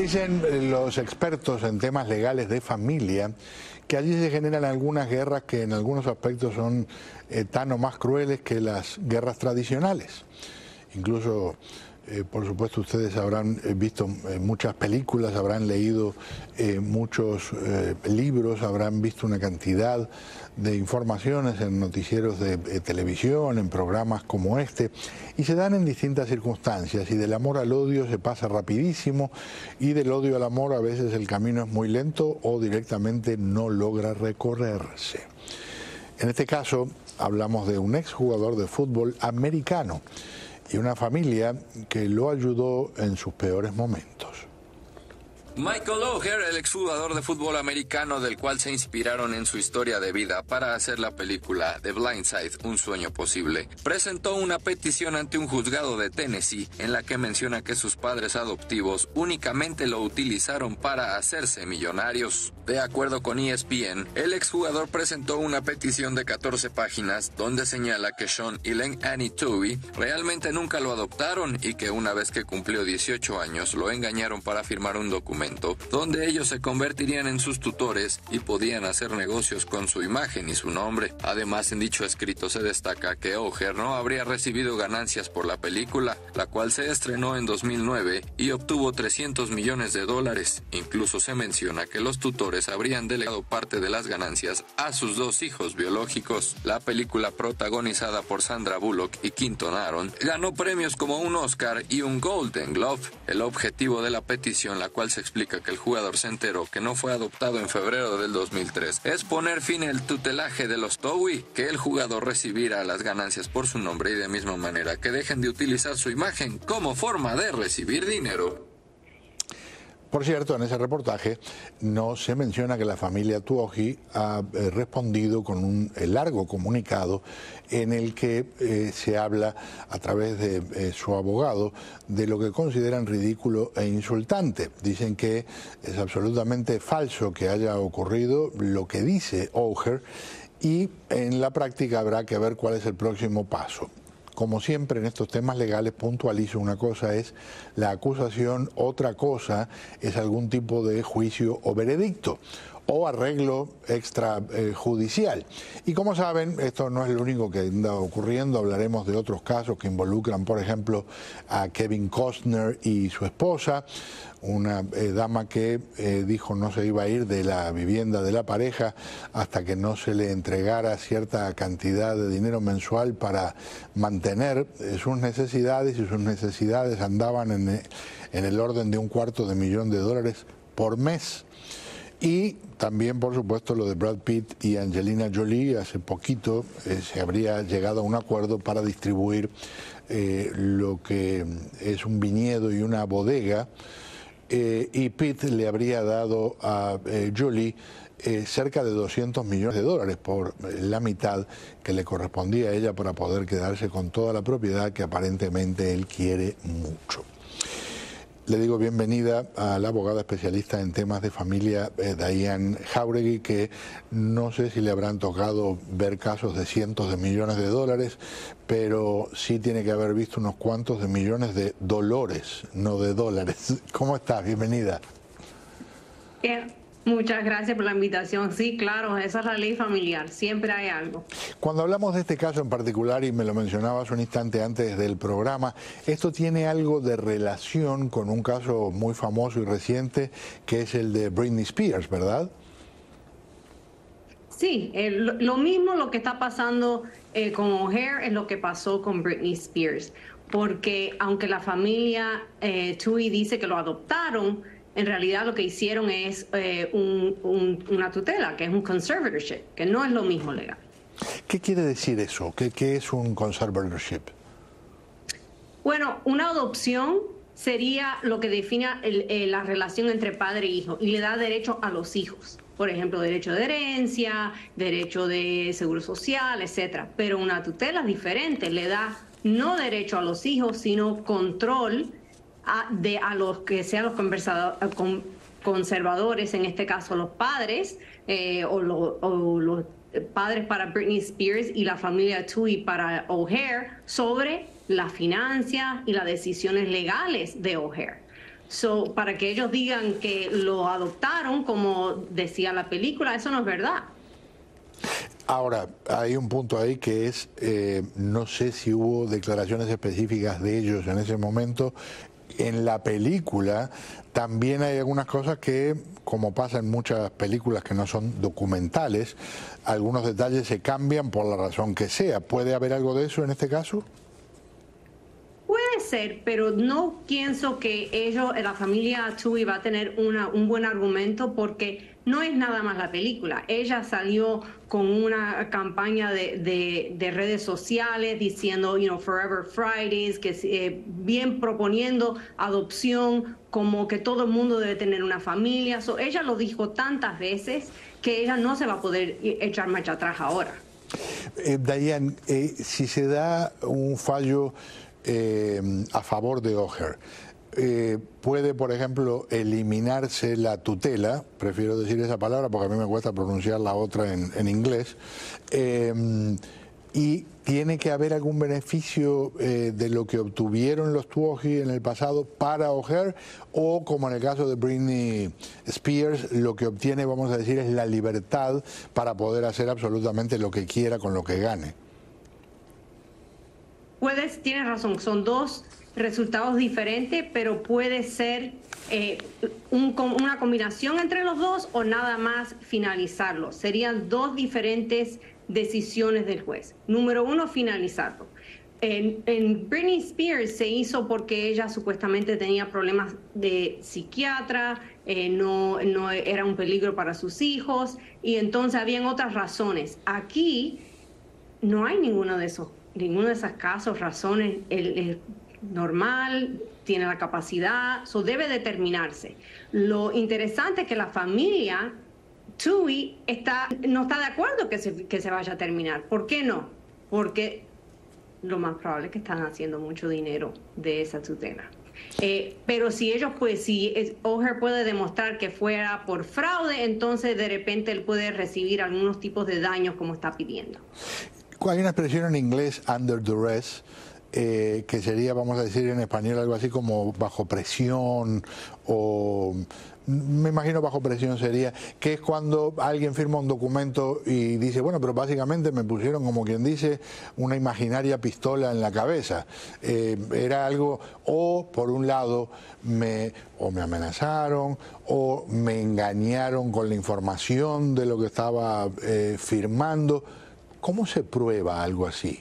Dicen los expertos en temas legales de familia que allí se generan algunas guerras que en algunos aspectos son tan o más crueles que las guerras tradicionales. Incluso, por supuesto, ustedes habrán visto muchas películas, habrán leído muchos libros, habrán visto una cantidad de informaciones en noticieros de televisión, en programas como este, y se dan en distintas circunstancias, y del amor al odio se pasa rapidísimo, y del odio al amor a veces el camino es muy lento o directamente no logra recorrerse. En este caso hablamos de un exjugador de fútbol americano y una familia que lo ayudó en sus peores momentos. Michael O'Hare, el exjugador de fútbol americano del cual se inspiraron en su historia de vida para hacer la película The Blind Side, un sueño posible, presentó una petición ante un juzgado de Tennessee en la que menciona que sus padres adoptivos únicamente lo utilizaron para hacerse millonarios. De acuerdo con ESPN, el exjugador presentó una petición de 14 páginas donde señala que Sean y Len Annie Tui realmente nunca lo adoptaron y que una vez que cumplió 18 años lo engañaron para firmar un documento donde ellos se convertirían en sus tutores y podían hacer negocios con su imagen y su nombre. Además, en dicho escrito se destaca que O'Hare no habría recibido ganancias por la película, la cual se estrenó en 2009 y obtuvo $300 millones. Incluso se menciona que los tutores habrían delegado parte de las ganancias a sus dos hijos biológicos. La película, protagonizada por Sandra Bullock y Quinton Aaron, ganó premios como un Oscar y un Golden Globe. El objetivo de la petición, la cual se explica que el jugador se enteró que no fue adoptado en febrero del 2003, es poner fin al tutelaje de los Tui, que el jugador recibirá las ganancias por su nombre y de misma manera que dejen de utilizar su imagen como forma de recibir dinero. Por cierto, en ese reportaje no se menciona que la familia Tuohy ha respondido con un largo comunicado en el que se habla a través de su abogado de lo que consideran ridículo e insultante. Dicen que es absolutamente falso que haya ocurrido lo que dice O'Hare y en la práctica habrá que ver cuál es el próximo paso. Como siempre en estos temas legales puntualizo, una cosa es la acusación, otra cosa es algún tipo de juicio o veredicto o arreglo extrajudicial. Y como saben, esto no es lo único que anda ocurriendo, hablaremos de otros casos que involucran, por ejemplo, a Kevin Costner y su esposa, una dama que dijo no se iba a ir de la vivienda de la pareja hasta que no se le entregara cierta cantidad de dinero mensual para mantener sus necesidades, y sus necesidades andaban en el orden de $250,000 por mes. Y también, por supuesto, lo de Brad Pitt y Angelina Jolie. Hace poquito se habría llegado a un acuerdo para distribuir lo que es un viñedo y una bodega, y Pitt le habría dado a Jolie cerca de $200 millones por la mitad que le correspondía a ella para poder quedarse con toda la propiedad que aparentemente él quiere mucho. Le digo bienvenida a la abogada especialista en temas de familia, Diane Jauregui, que no sé si le habrán tocado ver casos de cientos de millones de dólares, pero sí tiene que haber visto unos cuantos de millones de dolores, no de dólares. ¿Cómo estás? Bienvenida. Bien. Muchas gracias por la invitación. Sí, claro, esa es la ley familiar, siempre hay algo. Cuando hablamos de este caso en particular, y me lo mencionabas un instante antes del programa, esto tiene algo de relación con un caso muy famoso y reciente, que es el de Britney Spears, ¿verdad? Sí, lo mismo lo que está pasando con O'Hare es lo que pasó con Britney Spears, porque aunque la familia Tui dice que lo adoptaron, en realidad lo que hicieron es una tutela, que es un conservatorship, que no es lo mismo legal. ¿Qué quiere decir eso? ¿Qué es un conservatorship? Bueno, una adopción sería lo que define la relación entre padre e hijo y le da derecho a los hijos. Por ejemplo, derecho de herencia, derecho de seguro social, etcétera. Pero una tutela es diferente, le da no derecho a los hijos, sino control a los que sean los conservadores, en este caso los padres, o los padres para Britney Spears y la familia Tui para O'Hare, sobre las finanzas y las decisiones legales de O'Hare. Para que ellos digan que lo adoptaron, como decía la película, eso no es verdad. Ahora, hay un punto ahí que es, no sé si hubo declaraciones específicas de ellos en ese momento. En la película también hay algunas cosas que, como pasa en muchas películas que no son documentales, algunos detalles se cambian por la razón que sea. ¿Puede haber algo de eso en este caso? Puede ser, pero no pienso que la familia Tuohy va a tener un buen argumento, porque no es nada más la película. Ella salió con una campaña de redes sociales diciendo, Forever Fridays, que bien proponiendo adopción, como que todo el mundo debe tener una familia. Ella lo dijo tantas veces que ella no se va a poder echar marcha atrás ahora. Diane, si se da un fallo a favor de O'Hare, puede, por ejemplo, eliminarse la tutela, prefiero decir esa palabra porque a mí me cuesta pronunciar la otra en inglés, y tiene que haber algún beneficio de lo que obtuvieron los Tuohy en el pasado para O'Hare, o como en el caso de Britney Spears, lo que obtiene, vamos a decir, es la libertad para poder hacer absolutamente lo que quiera con lo que gane. Tienes razón, son dos resultados diferentes, pero puede ser una combinación entre los dos o nada más finalizarlo. Serían dos diferentes decisiones del juez. Número uno, finalizarlo. En Britney Spears se hizo porque ella supuestamente tenía problemas de psiquiatra, no era un peligro para sus hijos, y entonces habían otras razones. Aquí no hay ninguno de esos casos, razones. Él es normal, tiene la capacidad, eso debe determinarse. Lo interesante es que la familia Tuohy no está de acuerdo que se vaya a terminar. ¿Por qué no? Porque lo más probable es que están haciendo mucho dinero de esa tutela. Pero si O'Hare puede demostrar que fuera por fraude, entonces de repente él puede recibir algunos tipos de daños como está pidiendo. Hay una expresión en inglés, under duress, que sería, vamos a decir en español, algo así como bajo presión, o me imagino bajo presión sería, que es cuando alguien firma un documento y dice, bueno, pero básicamente me pusieron, como quien dice, una imaginaria pistola en la cabeza. Era algo, o por un lado, me amenazaron, o me engañaron con la información de lo que estaba firmando. ¿Cómo se prueba algo así?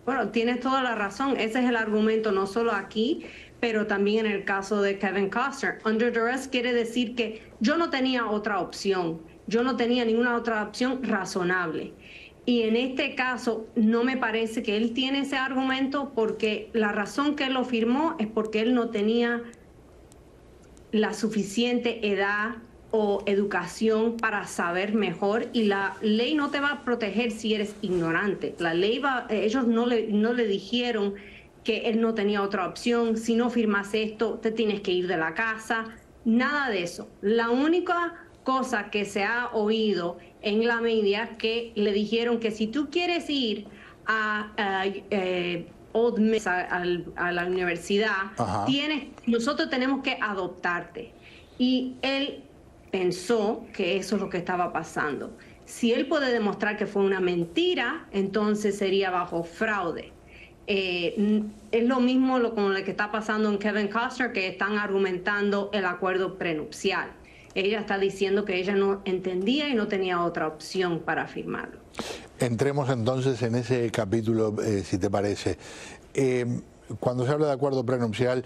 Bueno, tienes toda la razón. Ese es el argumento, no solo aquí, pero también en el caso de Kevin Costner. Under duress quiere decir que yo no tenía otra opción. Yo no tenía ninguna otra opción razonable. Y en este caso no me parece que él tiene ese argumento, porque la razón que él lo firmó es porque él no tenía la suficiente edad o educación para saber mejor, y la ley no te va a proteger si eres ignorante. La ley ellos no le dijeron que él no tenía otra opción. Si no firmas esto, te tienes que ir de la casa. Nada de eso. La única cosa que se ha oído en la media que le dijeron que si tú quieres ir a Old Miss, a la universidad, nosotros tenemos que adoptarte. Y él pensó que eso es lo que estaba pasando. Si él puede demostrar que fue una mentira, entonces sería bajo fraude. Es lo mismo con lo que está pasando en Kevin Costner, que están argumentando el acuerdo prenupcial. Ella está diciendo que ella no entendía y no tenía otra opción para firmarlo. Entremos entonces en ese capítulo, si te parece. Cuando se habla de acuerdo prenupcial,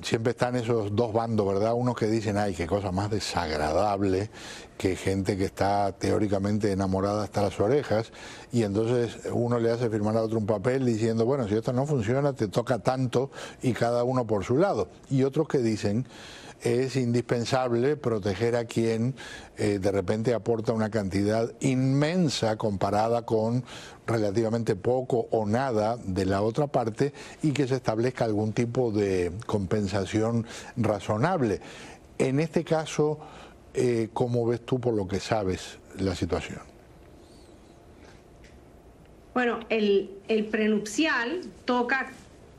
siempre están esos dos bandos, ¿verdad? Unos que dicen, ay, qué cosa más desagradable, que gente que está teóricamente enamorada hasta las orejas, y entonces uno le hace firmar a otro un papel diciendo, bueno, si esto no funciona, te toca tanto, y cada uno por su lado. Y otros que dicen, es indispensable proteger a quien de repente aporta una cantidad inmensa comparada con relativamente poco o nada de la otra parte, y que se establezca algún tipo de compensación razonable. En este caso, ¿cómo ves tú, por lo que sabes, la situación? Bueno, el prenupcial toca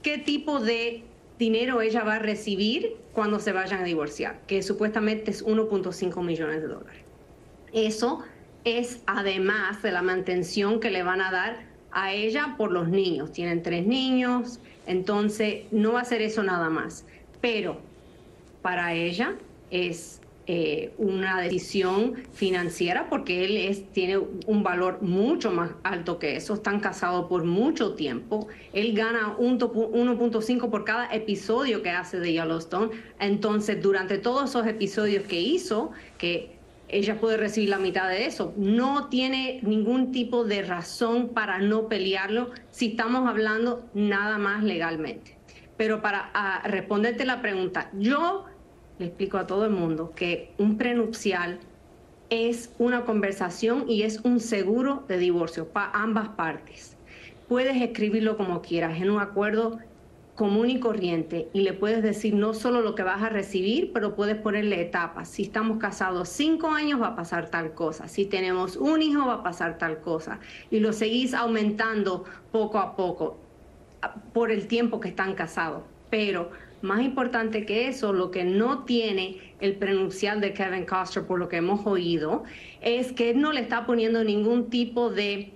qué tipo de dinero ella va a recibir cuando se vayan a divorciar, que supuestamente es 1.5 millones de dólares. Eso es además de la mantención que le van a dar a ella por los niños. Tienen 3 niños, entonces no va a ser eso nada más. Pero para ella es una decisión financiera porque él tiene un valor mucho más alto que eso. Están casados por mucho tiempo. Él gana 1.5 por cada episodio que hace de Yellowstone. Entonces, durante todos esos episodios que hizo, que ella puede recibir la mitad de eso. No tiene ningún tipo de razón para no pelearlo si estamos hablando nada más legalmente. Pero para responderte la pregunta, yo le explico a todo el mundo que un prenupcial es una conversación y es un seguro de divorcio para ambas partes. Puedes escribirlo como quieras, en un acuerdo común y corriente, y le puedes decir no solo lo que vas a recibir, pero puedes ponerle etapas. Si estamos casados 5 años va a pasar tal cosa, si tenemos un hijo va a pasar tal cosa, y lo seguís aumentando poco a poco por el tiempo que están casados. Pero más importante que eso, lo que no tiene el prenupcial de Kevin Costner, por lo que hemos oído, es que él no le está poniendo ningún tipo de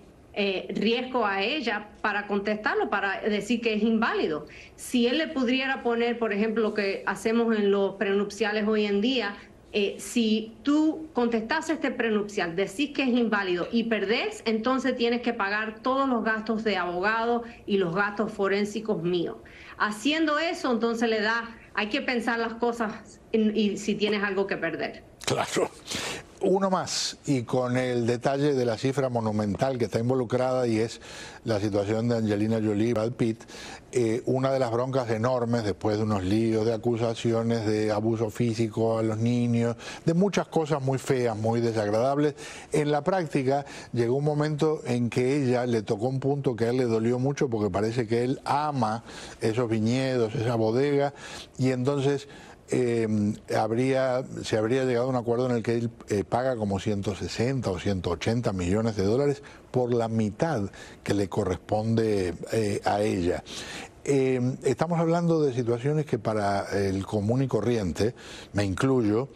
riesgo a ella para contestarlo, para decir que es inválido. Si él le pudiera poner, por ejemplo, lo que hacemos en los prenupciales hoy en día, si tú contestas este prenupcial, decís que es inválido y perdés, entonces tienes que pagar todos los gastos de abogado y los gastos forensicos míos. Haciendo eso, entonces hay que pensar las cosas y si tienes algo que perder. Claro. Uno más, y con el detalle de la cifra monumental que está involucrada, y es la situación de Angelina Jolie y Brad Pitt. Una de las broncas enormes después de unos líos de acusaciones de abuso físico a los niños, de muchas cosas muy feas, muy desagradables. En la práctica llegó un momento en que ella le tocó un punto que a él le dolió mucho, porque parece que él ama esos viñedos, esa bodega, y entonces se habría llegado a un acuerdo en el que él paga como 160 o 180 millones de dólares por la mitad que le corresponde a ella. Estamos hablando de situaciones que para el común y corriente, me incluyo,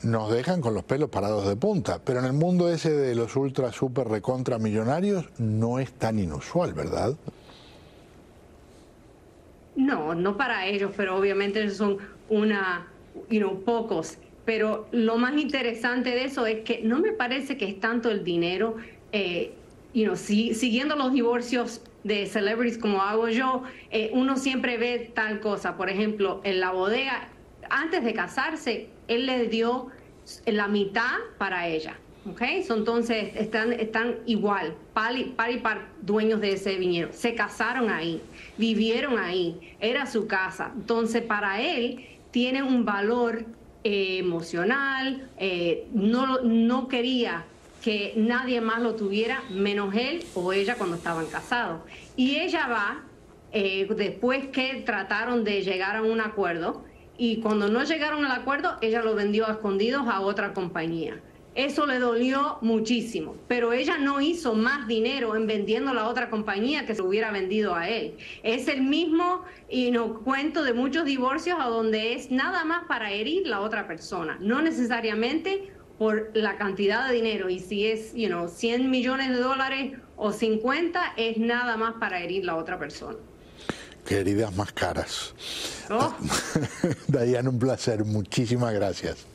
nos dejan con los pelos parados de punta, pero en el mundo ese de los ultra, super, recontra millonarios no es tan inusual, ¿verdad? No, no para ellos, pero obviamente son pocos. Pero lo más interesante de eso es que no me parece que es tanto el dinero. Siguiendo los divorcios de celebrities como hago yo, uno siempre ve tal cosa. Por ejemplo, en la bodega, antes de casarse, él le dio la mitad para ella. Okay, entonces están igual, par y par dueños de ese viñedo. Se casaron ahí, vivieron ahí, era su casa. Entonces para él tiene un valor emocional, no quería que nadie más lo tuviera, menos él o ella cuando estaban casados. Y ella va, después que trataron de llegar a un acuerdo, y cuando no llegaron al acuerdo, ella lo vendió a escondidos a otra compañía. Eso le dolió muchísimo, pero ella no hizo más dinero en vendiendo a la otra compañía que se hubiera vendido a él. Es el mismo cuento de muchos divorcios a donde es nada más para herir la otra persona, no necesariamente por la cantidad de dinero. Y si es 100 millones de dólares o 50, es nada más para herir la otra persona. Qué heridas más caras. Oh. Diane, un placer. Muchísimas gracias.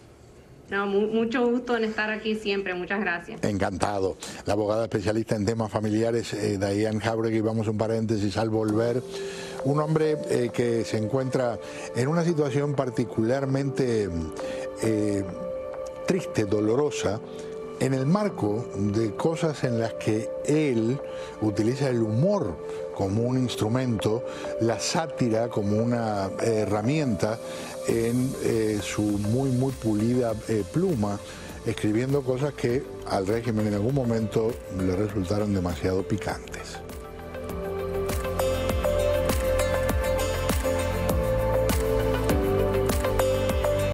No, mucho gusto en estar aquí siempre. Muchas gracias. Encantado. La abogada especialista en temas familiares, Diane Jauregui. Vamos a un paréntesis al volver. Un hombre que se encuentra en una situación particularmente triste, dolorosa, en el marco de cosas en las que él utiliza el humor como un instrumento, la sátira como una herramienta en su muy pulida pluma, escribiendo cosas que al régimen en algún momento le resultaron demasiado picantes.